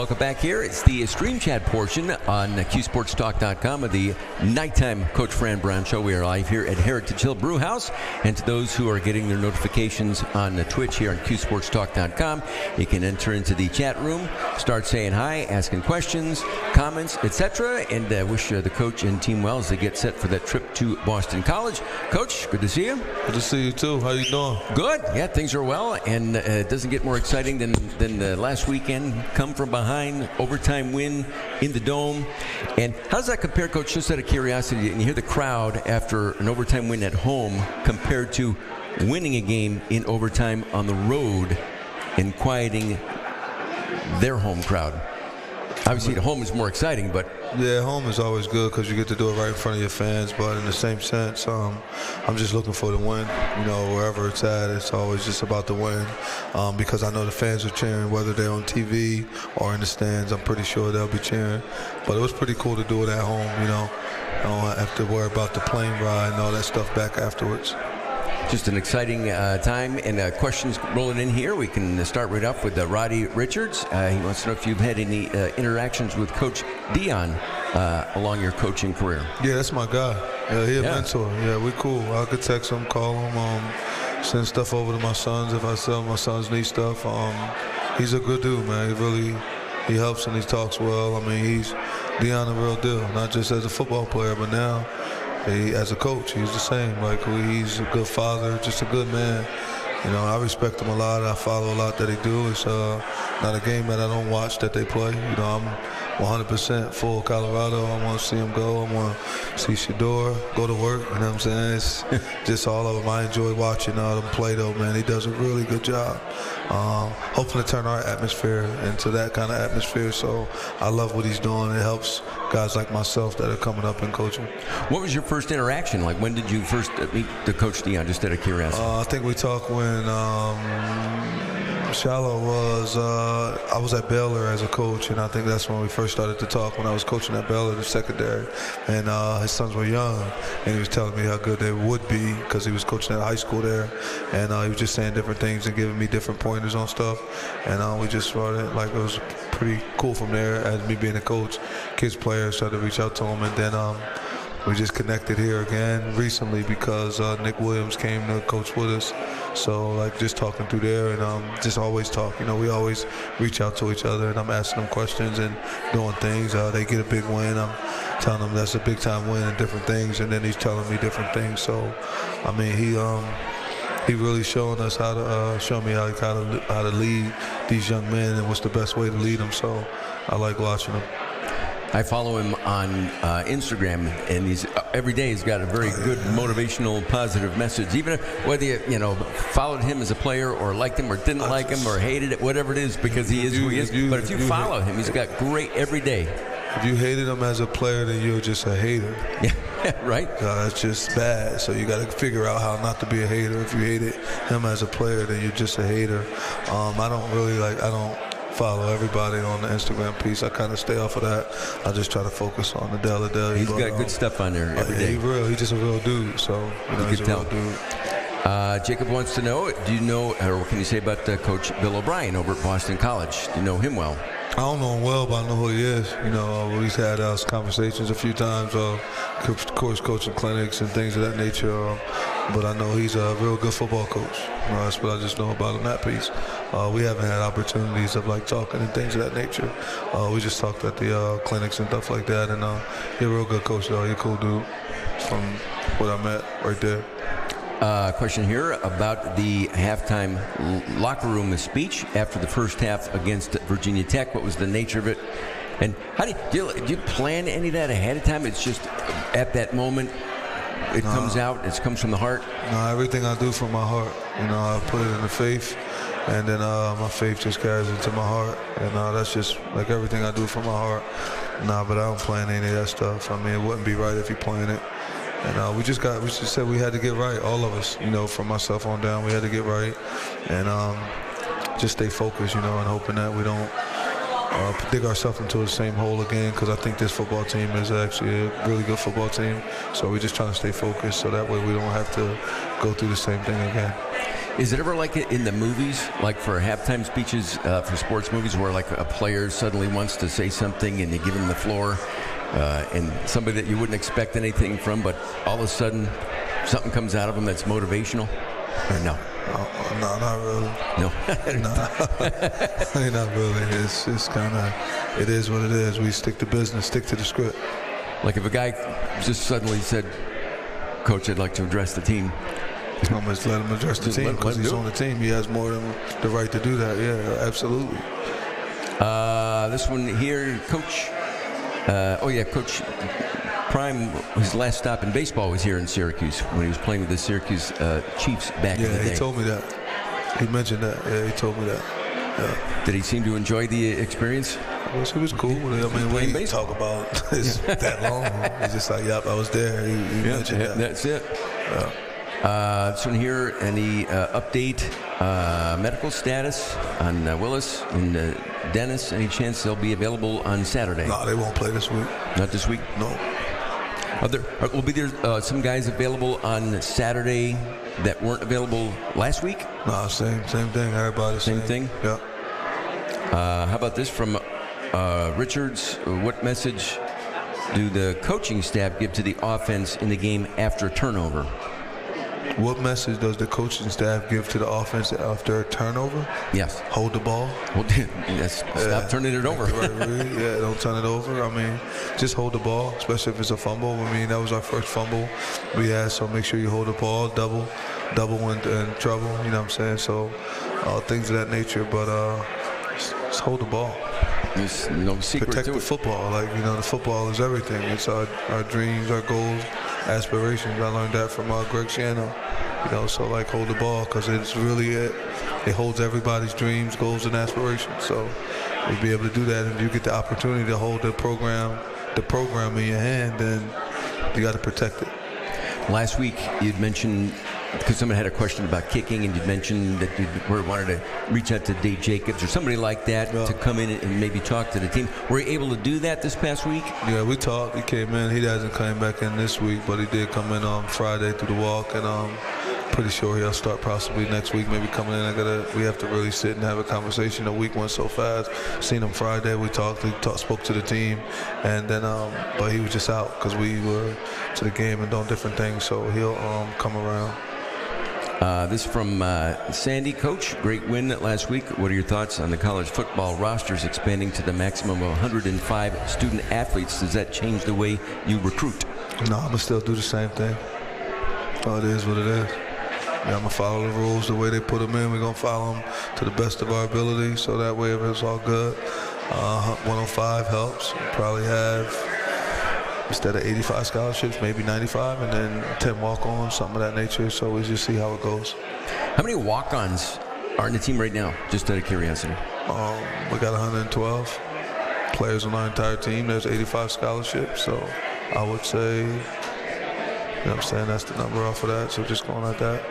welcome back here. It's the stream chat portion on QSportsTalk.com of the nighttime Coach Fran Brown Show. We are live here at Heritage Hill Brew House. And to those who are getting their notifications on the Twitch here on QSportsTalk.com, you can enter into the chat room, start saying hi, asking questions, comments, etc. And wish the coach and team well as they get set for that trip to Boston College. Coach, good to see you. Good to see you too. How you doing? Good. Yeah, things are well, and it doesn't get more exciting than the last weekend. Come from behind, overtime win in the Dome. And how does that compare, Coach, just out of curiosity, and you hear the crowd after an overtime win at home compared to winning a game in overtime on the road and quieting their home crowd? Obviously, the home is more exciting, but... Yeah, home is always good because you get to do it right in front of your fans. But in the same sense, I'm just looking for the win. You know, wherever it's at, it's always just about the win. Because I know the fans are cheering, whether they're on TV or in the stands. I'm pretty sure they'll be cheering. But it was pretty cool to do it at home, you know. I don't have to worry about the plane ride and all that stuff back afterwards. Just an exciting time, and questions rolling in here. We can start right off with Roddy Richards. He wants to know if you've had any interactions with Coach Deion along your coaching career. Yeah, that's my guy. Yeah, he's a mentor. Yeah, we cool. I could text him, call him, send stuff over to my sons if I tell my sons need stuff. He's a good dude, man. He helps and he talks well. I mean, he's Deion a real deal, not just as a football player, but now. As a coach, he's the same. Like, he's a good father, just a good man. You know, I respect him a lot. I follow a lot that they do. It's not a game that I don't watch that they play. You know, I'm 100% full Colorado. I want to see him go. I want to see Shador go to work. You know what I'm saying? It's just all of them. I enjoy watching them play, though, man. He does a really good job. Hoping to turn our atmosphere into that kind of atmosphere. So I love what he's doing. It helps guys like myself that are coming up in coaching. What was your first interaction? Like, when did you first meet the Coach Deion, just out of curiosity? I think we talked when Shallow was, I was at Baylor as a coach, and I think that's when we first started to talk, when I was coaching at Baylor, the secondary, and his sons were young, and he was telling me how good they would be because he was coaching at high school there, and he was just saying different things and giving me different pointers on stuff, and we just started, like, it was pretty cool from there. As me being a coach, kids players started to reach out to him, and then we just connected here again recently because Nick Williams came to coach with us. So, like, just talking through there and just always talk. You know, we always reach out to each other, and I'm asking them questions and doing things. They get a big win. I'm telling them that's a big-time win and different things, and then he's telling me different things. So, I mean, he really showing us how to show me how to lead these young men and what's the best way to lead them. So, I like watching them. I follow him on Instagram, and he's every day he's got a very good motivational, positive message. Even if, whether you know followed him as a player or liked him or didn't like him or hated it, whatever it is, because he is who he is. But if you follow him, he's got great every day. If you hated him as a player, then you're just a hater. Yeah, right. That's just bad. So you got to figure out how not to be a hater. If you hated him as a player, then you're just a hater. I don't follow everybody on the Instagram piece. I kind of stay off of that. I just try to focus on the daily. He's got good stuff on there every day. He's just a real dude. So he's a real dude. Jacob wants to know, do you know, or what can you say about Coach Bill O'Brien over at Boston College? Do you know him well? I don't know him well, but I know who he is. You know, we've had conversations a few times, of course, coaching clinics and things of that nature. But I know he's a real good football coach. That's what I just know about him, that piece. We haven't had opportunities of like talking and things of that nature. We just talked at the clinics and stuff like that. And he's a real good coach, though. He's a cool dude from what I met right there. Question here about the halftime locker room speech after the first half against Virginia Tech. What was the nature of it? And how do you plan any of that ahead of time? It's just at that moment it comes out, it comes from the heart? No, everything I do from my heart. You know, I put it in the faith, and then my faith just carries into my heart. And that's just like everything I do from my heart. But I don't plan any of that stuff. I mean, it wouldn't be right if you plan it. And we just said we had to get right, all of us, you know, from myself on down, we had to get right and just stay focused, you know, and hoping that we don't dig ourselves into the same hole again, because I think this football team is actually a really good football team. So we're just trying to stay focused so that way we don't have to go through the same thing again. Is it ever like in the movies, like for halftime speeches for sports movies, where like a player suddenly wants to say something and you give him the floor, and somebody that you wouldn't expect anything from, but all of a sudden something comes out of them that's motivational? Or no? No, not really. No. Not really. It's kind of, it is what it is. We stick to business, stick to the script. Like if a guy just suddenly said, "Coach, I'd like to address the team." I'm just let him address the team because he's on the team. He has more than the right to do that. Yeah, absolutely. This one here, Coach. Coach Prime, his last stop in baseball was here in Syracuse when he was playing with the Syracuse Chiefs back in the day. Yeah, he told me that. He mentioned that. Yeah, he told me that. Yeah. Did he seem to enjoy the experience? It was cool. I mean, we didn't talk about this that long. He's just like, yep, I was there. He mentioned that. That's it. This one here, any update, medical status on Willis and Dennis? Any chance they'll be available on Saturday? No, they won't play this week. Not this week? No. Will be there some guys available on Saturday that weren't available last week? No, same thing. Everybody same thing? Yeah. How about this from Richards? What message do the coaching staff give to the offense in the game after a turnover? What message does the coaching staff give to the offense after a turnover? Yes. Hold the ball. Yes. Stop turning it over. Yeah, don't turn it over. I mean, just hold the ball, especially if it's a fumble. I mean, that was our first fumble we had, so make sure you hold the ball, double when in trouble, you know what I'm saying? So things of that nature, but just hold the ball. There's no secret Protect to the it. football. Like, the football is everything. It's our dreams, our goals, aspirations. I learned that from Greg Schiano. So like hold the ball, because it's really it holds everybody's dreams, goals, and aspirations. So we'll be able to do that. If you get the opportunity to hold the program in your hand, then you got to protect it. Last week you'd mentioned, because someone had a question about kicking, and you mentioned that you wanted to reach out to Dave Jacobs or somebody like that to come in and maybe talk to the team. Were you able to do that this past week? Yeah, we talked. He came in. He hasn't come back in this week, but he did come in on Friday through the walk, and pretty sure he'll start possibly next week, maybe coming in. We have to really sit and have a conversation. The week went so fast. Seen him Friday. We talked, spoke to the team, and then but he was just out because we were to the game and doing different things. So he'll come around. This from Sandy. Coach, great win last week. What are your thoughts on the college football rosters expanding to the maximum of 105 student athletes? Does that change the way you recruit? No, I'm going to still do the same thing. It is what it is. I'm going to follow the rules the way they put them in. We're going to follow them to the best of our ability, so that way it's all good. 105 helps. Probably have, instead of 85 scholarships, maybe 95, and then 10 walk-ons, something of that nature. So we just see how it goes. How many walk-ons are in the team right now, just out of curiosity? We got 112 players on our entire team. There's 85 scholarships, so I would say, that's the number off of that, so just going like that.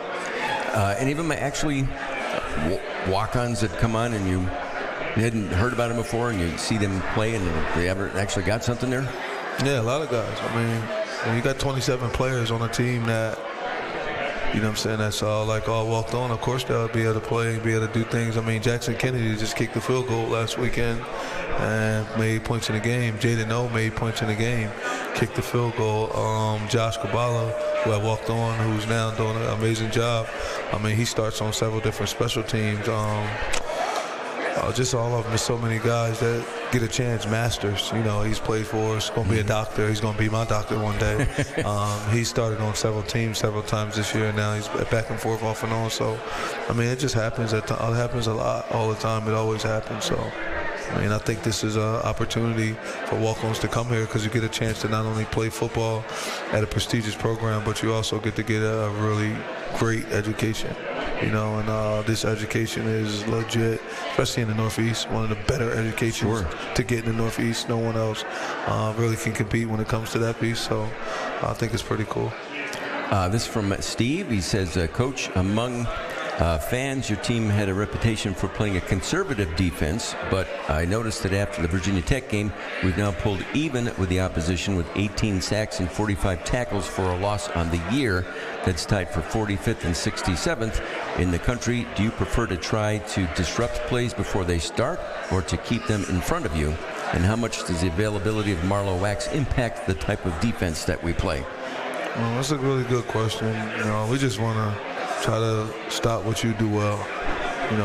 Any of them actually walk-ons that come on and you hadn't heard about them before, and you see them play and they ever actually got something there? Yeah, a lot of guys. I mean, when you got 27 players on a team that, that's all walked on, of course they'll be able to play and be able to do things. I mean, Jackson Kennedy just kicked the field goal last weekend and made points in the game. Jaden O made points in the game, kicked the field goal. Josh Kabbalah, who I walked on, who's now doing an amazing job. I mean, he starts on several different special teams. Just all of them. There's so many guys that get a chance. Masters, he's played for us. Going to be a doctor. He's going to be my doctor one day. He started on several teams several times this year, and now he's back and forth off and on. So, I mean, it just happens. It happens a lot all the time. It always happens. So, I mean, I think this is an opportunity for walk-ons to come here, because you get a chance to not only play football at a prestigious program, but you also get to get a really great education. And this education is legit, especially in the Northeast, one of the better educations to get in the Northeast. No one else really can compete when it comes to that piece, so I think it's pretty cool. This from Steve. He says, Coach, among Fans, your team had a reputation for playing a conservative defense, but I noticed that after the Virginia Tech game, we've now pulled even with the opposition with 18 sacks and 45 tackles for a loss on the year. That's tied for 45th and 67th in the country. Do you prefer to try to disrupt plays before they start or to keep them in front of you? And how much does the availability of Marlowe Wax impact the type of defense that we play? Well, that's a really good question. We just want to try to stop what you do well.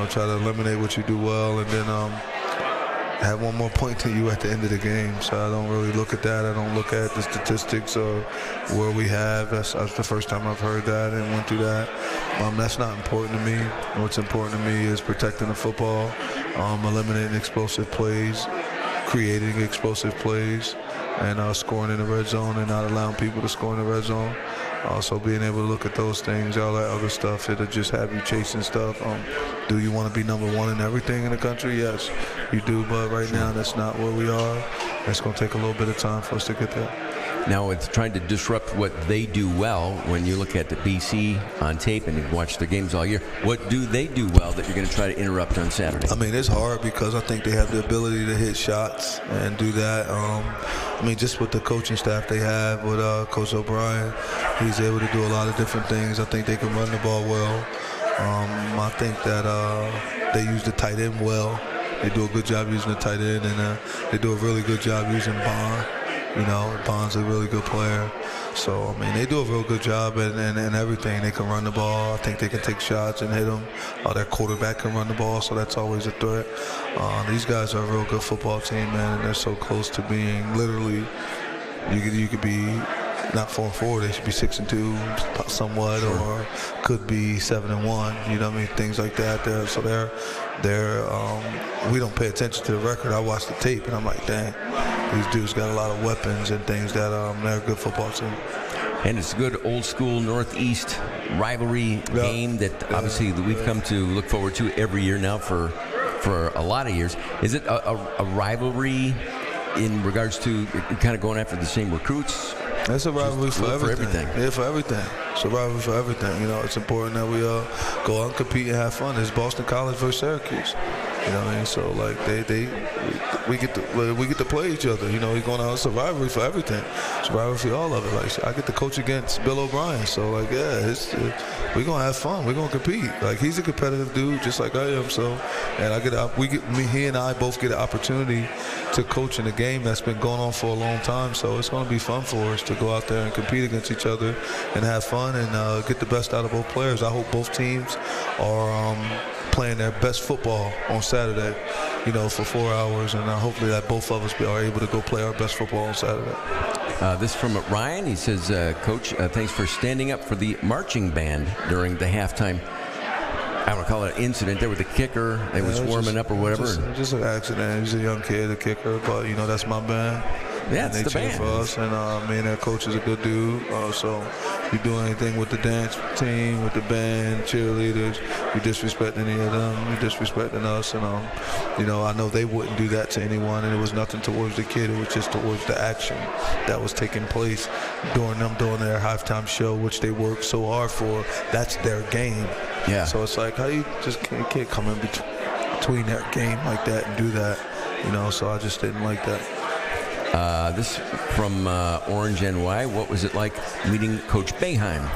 Try to eliminate what you do well, and then have one more point to you at the end of the game. So I don't really look at that. I don't look at the statistics or where we have. That's the first time I've heard that and went through that. That's not important to me. What's important to me is protecting the football, eliminating explosive plays, creating explosive plays, and scoring in the red zone and not allowing people to score in the red zone. Also being able to look at those things, all that other stuff, it'll just have you chasing stuff. Do you want to be number one in everything in the country? Yes, you do, but right now that's not where we are. It's going to take a little bit of time for us to get there. Now, it's trying to disrupt what they do well. When you look at the BC on tape and you've watched their games all year, what do they do well that you're going to try to interrupt on Saturday? It's hard because I think they have the ability to hit shots and do that. Just with the coaching staff they have with Coach O'Brien, he's able to do a lot of different things. I think they can run the ball well. I think that they use the tight end well. They do a good job using the tight end, and they do a really good job using Bond. Bond's a really good player. So, they do a real good job and everything. They can run the ball. I think they can take shots and hit them. Their quarterback can run the ball, so that's always a threat. These guys are a real good football team, man, and they're so close to being literally, you could be not 4-4, they should be 6-2 somewhat, sure. Or could be 7-1, things like that. So we don't pay attention to the record. I watch the tape and I'm like, dang, these dudes got a lot of weapons and things that they're a good football team. And it's a good old school Northeast rivalry game that obviously we've come to look forward to every year now for a lot of years. Is it a rivalry in regards to kind of going after the same recruits? It's a rivalry for everything. Yeah, for everything. It's a rivalry for everything. It's important that we go out and compete and have fun. It's Boston College versus Syracuse. So we get to play each other. We're going out. It's a rivalry for everything. It's a rivalry for all of it. Like, I get to coach against Bill O'Brien. So we're gonna have fun. We're gonna compete. He's a competitive dude, just like I am. So, and he and I both get an opportunity to coach in a game that's been going on for a long time. So it's gonna be fun for us to go out there and compete against each other and have fun and get the best out of both players. I hope both teams are playing their best football on Saturday, for 4 hours, and hopefully that both of us are able to go play our best football on Saturday. This from Ryan. He says, Coach, thanks for standing up for the marching band during the halftime, I don't call it an incident there with the kicker. They was warming up or whatever. Just an accident. He's a young kid, a kicker, but, that's my band. Yeah, it's the band. For us, and me and that coach is a good dude. So you do anything with the dance team, with the band, cheerleaders, you disrespect any of them, you disrespecting us, and I know they wouldn't do that to anyone, and it was nothing towards the kid. It was just towards the action that was taking place during their halftime show, which they worked so hard for. That's their game. Yeah. So it's like, how you just can't come in between their game like that and do that, So I just didn't like that. This from Orange NY. What was it like meeting Coach Boeheim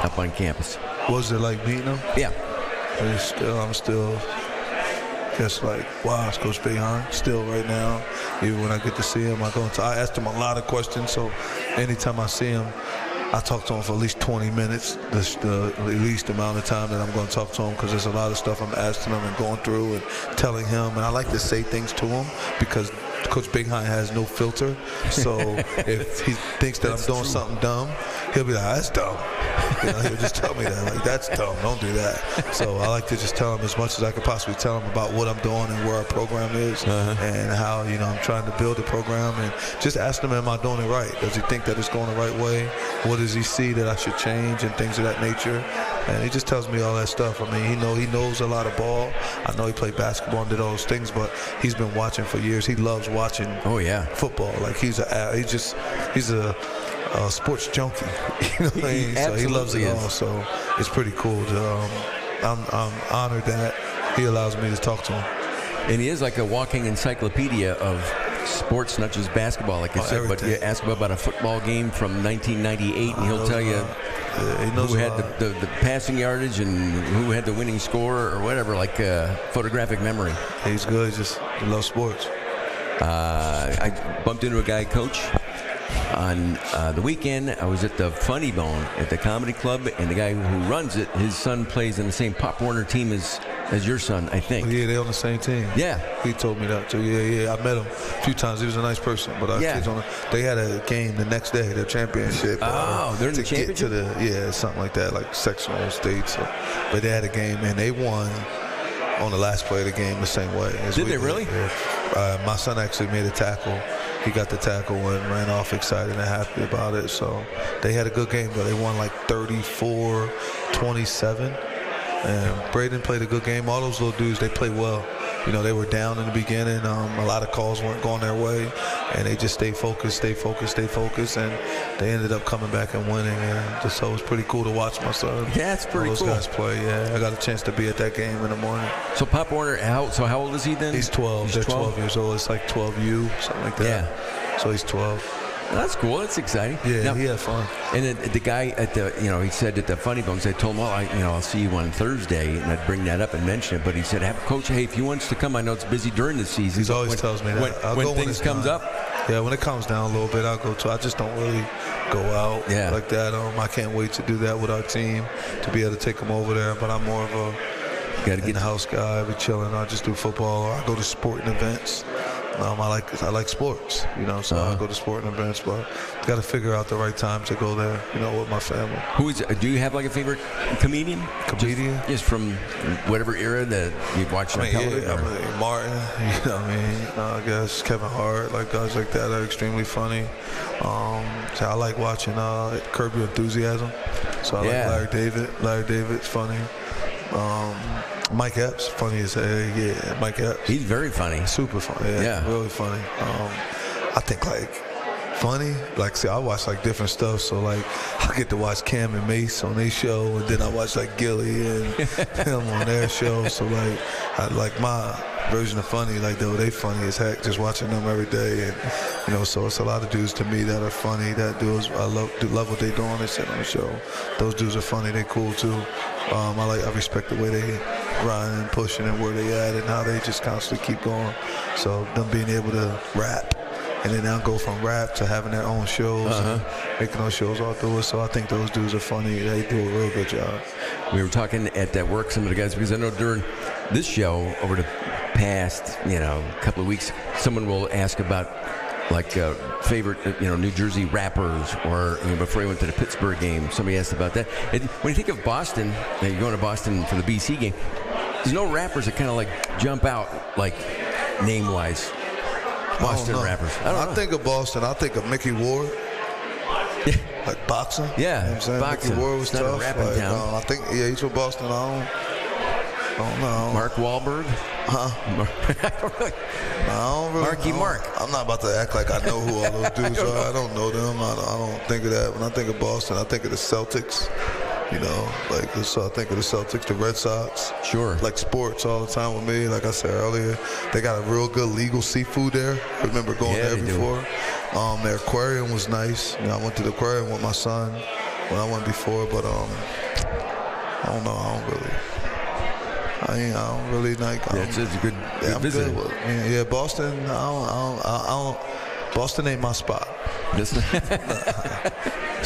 up on campus? What was it like meeting him? Yeah. I'm still just like, wow, it's Coach Boeheim still right now. Even when I get to see him, I asked him a lot of questions. So anytime I see him, I talk to him for at least 20 minutes. That's the least amount of time that I'm going to talk to him, because there's a lot of stuff I'm asking him and going through and telling him. And I like to say things to him because Coach Boeheim has no filter. So if he thinks that I'm doing something dumb, he'll be like, that's dumb. He'll just tell me that, like, that's dumb, don't do that. So I like to just tell him as much as I could possibly tell him about what I'm doing and where our program is and how, I'm trying to build a program, and just ask him, am I doing it right? Does he think that it's going the right way? What does he see that I should change and things of that nature? And he just tells me all that stuff. He knows a lot of ball. I know he played basketball and did all those things, but he's been watching for years. He loves watching football. Like he's a sports junkie. So he loves it all. So it's pretty cool to I'm honored that he allows me to talk to him. And he is like a walking encyclopedia of sports, not just basketball, like you said. Everything. But you ask him about a football game from 1998, and he'll tell you who had the passing yardage and who had the winning score or whatever, like photographic memory. He's good. He loves sports. I bumped into a guy, Coach, on the weekend. I was at the Funny Bone at the Comedy Club, and the guy who runs it, his son plays in the same Pop Warner team as your son, I think. Yeah, they're on the same team. Yeah. He told me that too. Yeah. I met him a few times. He was a nice person. But they had a game the next day, their championship. Oh, they're in the championship? Something like that, like sectional states. But they had a game, and they won on the last play of the game the same way. Did they really? Yeah. My son actually made a tackle. He got the tackle and ran off excited and happy about it. So they had a good game, though. They won like 34-27. And Braden played a good game. All those little dudes, they play well. You know, they were down in the beginning. A lot of calls weren't going their way, and they just stayed focused, and they ended up coming back and winning. And so it was pretty cool to watch my son. Yeah, it's pretty cool. Those guys play. Yeah, I got a chance to be at that game in the morning. So Pop Warner, how old is he then? He's 12. They're 12 years old. It's like 12U, something like that. Yeah. So he's 12. That's cool. That's exciting. Yeah, now, he had fun. And then the guy at the, he said at the Funny Bones, I told him, well, I'll see you on Thursday, and I'd bring that up and mention it. But he said, Coach, hey, if he wants to come, I know it's busy during the season. He always tells me that. When things comes up. Yeah, when it comes down a little bit, I'll go too. I just don't really go out like that. I can't wait to do that with our team, to be able to take them over there. But I'm more of a in-the-house guy. I be chilling. I just do football, or I go to sporting events. I like sports, so I go to sporting events, but got to figure out the right time to go there, with my family. Do you have like a favorite comedian? Just from whatever era that you've watched on television? Yeah, Martin, I guess Kevin Hart, like guys like that are extremely funny. So I like watching Curb Your Enthusiasm. So I like Larry David. Larry David's funny. Mike Epps, funny as hell. Yeah, Mike Epps. He's very funny. Super funny. Yeah, really funny. I think funny. I watch different stuff. So I get to watch Cam and Mace on their show, and then I watch Gilly and him on their show. So I like my version of funny. Though they funny as heck, just watching them every day. And so it's a lot of dudes to me that are funny. That dudes I love what they do on the show. Those dudes are funny. They cool too. I respect the way they grind and pushing and where they at and how they just constantly keep going. So them being able to rap and then now go from rap to having their own shows and making those shows all through it. So I think those dudes are funny. They do a real good job. We were talking at that work, some of the guys, because I know during this show over the past, couple of weeks, someone will ask about favorite, New Jersey rappers, or before he went to the Pittsburgh game, somebody asked about that. And when you think of Boston, you're going to Boston for the BC game, there's no rappers that kind of jump out name-wise. Boston rappers. I think of Boston. I think of Mickey Ward. Boxing. Yeah, you know what I'm saying? boxing. Mickey Ward was it's tough. Not a rapping town. I think he's from Boston. I don't know. Mark Wahlberg. I don't really. Marky Mark. I'm not about to act like I know who all those dudes are. I don't know them. I don't think of that. When I think of Boston, I think of the Celtics. So I think of the Celtics, the Red Sox. Sure. Sports all the time with me. Like I said earlier, they got a real good legal seafood there. I remember going there before. Their aquarium was nice. I went to the aquarium with my son when I went before, but I don't know. I don't really like. It's a good visit. Good with it. Yeah, Boston. Boston ain't my spot. It's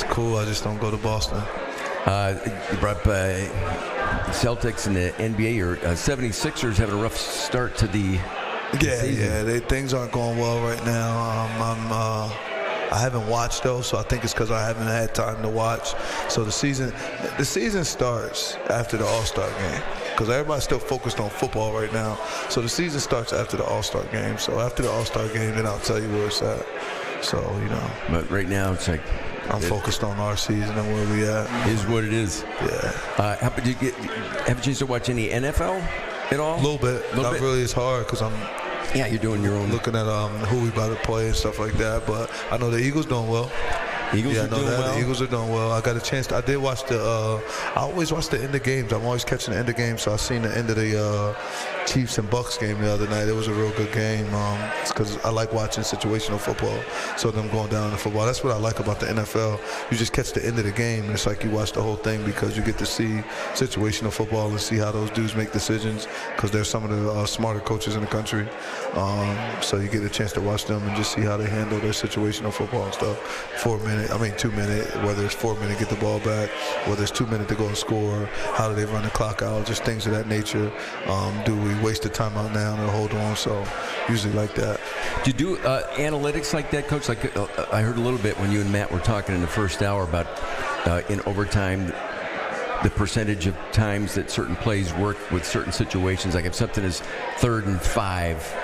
cool. I just don't go to Boston. You brought up Celtics in the NBA. Your 76ers having a rough start to the season. Things aren't going well right now. I haven't watched though, so I think it's because I haven't had time to watch. So the season starts after the All-Star game, because everybody's still focused on football right now. So the season starts after the All-Star game. So after the All-Star game, then I'll tell you where it's at. So But right now it's I'm focused on our season and where we at. Is what it is. Yeah. Have a chance to watch any NFL at all? A little bit. Not really. It's hard because I'm. Yeah, you're doing your own. Looking at who we about to play and stuff like that. But I know the Eagles doing well. Eagles are doing well. The Eagles are doing well. I got a chance. I did watch I always watch the end of games. I'm always catching the end of games. So I seen the end of the Chiefs and Bucks game the other night. It was a real good game. It's because I like watching situational football. So them going down in football. That's what I like about the NFL. You just catch the end of the game, and it's like you watch the whole thing because you get to see situational football and see how those dudes make decisions. Because they're some of the smarter coaches in the country. So you get a chance to watch them and just see how they handle their situational football and stuff. 2 minute, whether it's 4 minute, get the ball back, whether it's 2 minutes to go and score, how do they run the clock out, just things of that nature. Do we waste the timeout now and hold on? So usually like that. Do you do analytics like that, Coach? Like I heard a little bit when you and Matt were talking in the first hour about in overtime, the percentage of times that certain plays work with certain situations. Like if something is 3rd and 5,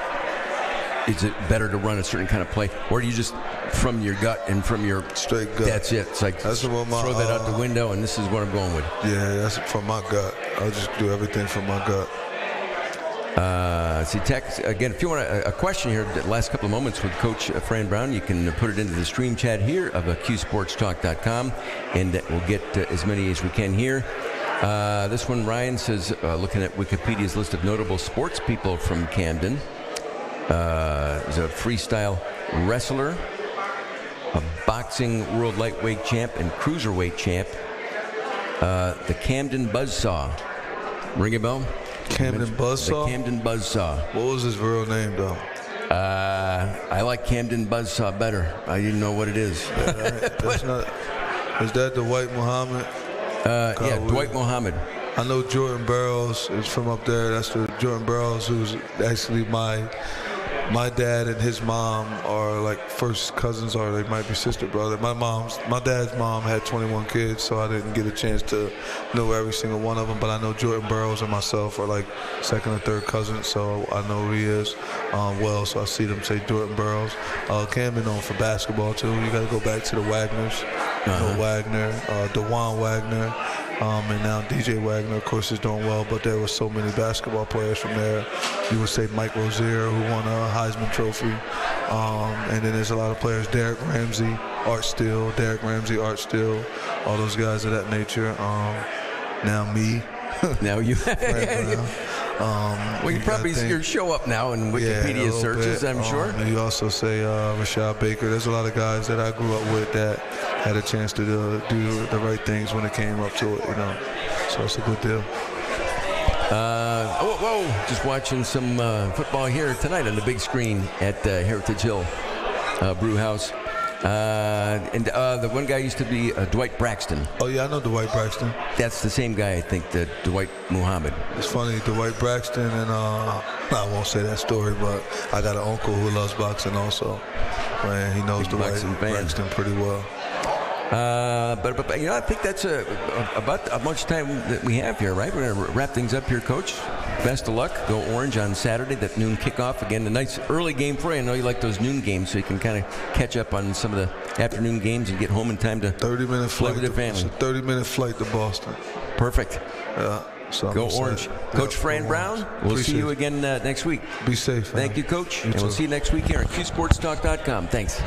is it better to run a certain kind of play, or do you just from your gut and from your straight gut? That's it. It's like throw that out the window, and this is what I'm going with. Yeah, that's from my gut. I just do everything from my gut. See, text again. If you want a question here, the last couple of moments with Coach Fran Brown, you can put it into the stream chat here of QSportsTalk.com, and we'll get as many as we can here. This one, Ryan says, looking at Wikipedia's list of notable sports people from Camden. Is a freestyle wrestler, a boxing world lightweight champ and cruiserweight champ. The Camden Buzzsaw. Ring a bell? Camden Buzzsaw? The Camden Buzzsaw. What was his real name, though? I like Camden Buzzsaw better. I didn't know what it is. That's not. Is that Dwight Muhammad? Yeah, Dwight Muhammad. I know Jordan Burroughs is from up there. That's the Jordan Burroughs who's actually my dad and his mom are like first cousins, or they might be sister brother. My dad's mom had 21 kids, so I didn't get a chance to know every single one of them. But I know Jordan Burroughs and myself are like second or third cousins, so I know who he is well. So I see them say Jordan Burroughs. Camden known for basketball too. You got to go back to the Wagners. Wagner, DeJuan Wagner. And now DJ Wagner, of course, is doing well, but there were so many basketball players from there. You would say Mike Rozier, who won a Heisman Trophy. And then there's a lot of players, Derek Ramsey, Art Steele, all those guys of that nature. Now me. Now you. Well, you probably your show up now in Wikipedia searches, I'm sure. And you also say Rashad Baker. There's a lot of guys that I grew up with that had a chance to do the right things when it came up to it, So it's a good deal. Just watching some football here tonight on the big screen at Heritage Hill Brew House. And the one guy used to be Dwight Braxton. Oh, yeah, I know Dwight Braxton. That's the same guy, I think, that Dwight Muhammad. It's funny, Dwight Braxton, and I won't say that story, but I got an uncle who loves boxing also. Man, he knows Dwight Braxton pretty well. But I think that's about how much time that we have here, right? We're going to wrap things up here, Coach. Best of luck. Go Orange on Saturday, that noon kickoff. Again, a nice early game for you. I know you like those noon games, so you can kind of catch up on some of the afternoon games and get home in time to 30-minute flight with the family. It's a 30-minute flight to Boston. Perfect. Yeah. So go Orange. Coach Fran Brown, we'll see you again next week. Be safe. Thank you, Coach. And we'll see you next week here on QSportsTalk.com. Thanks.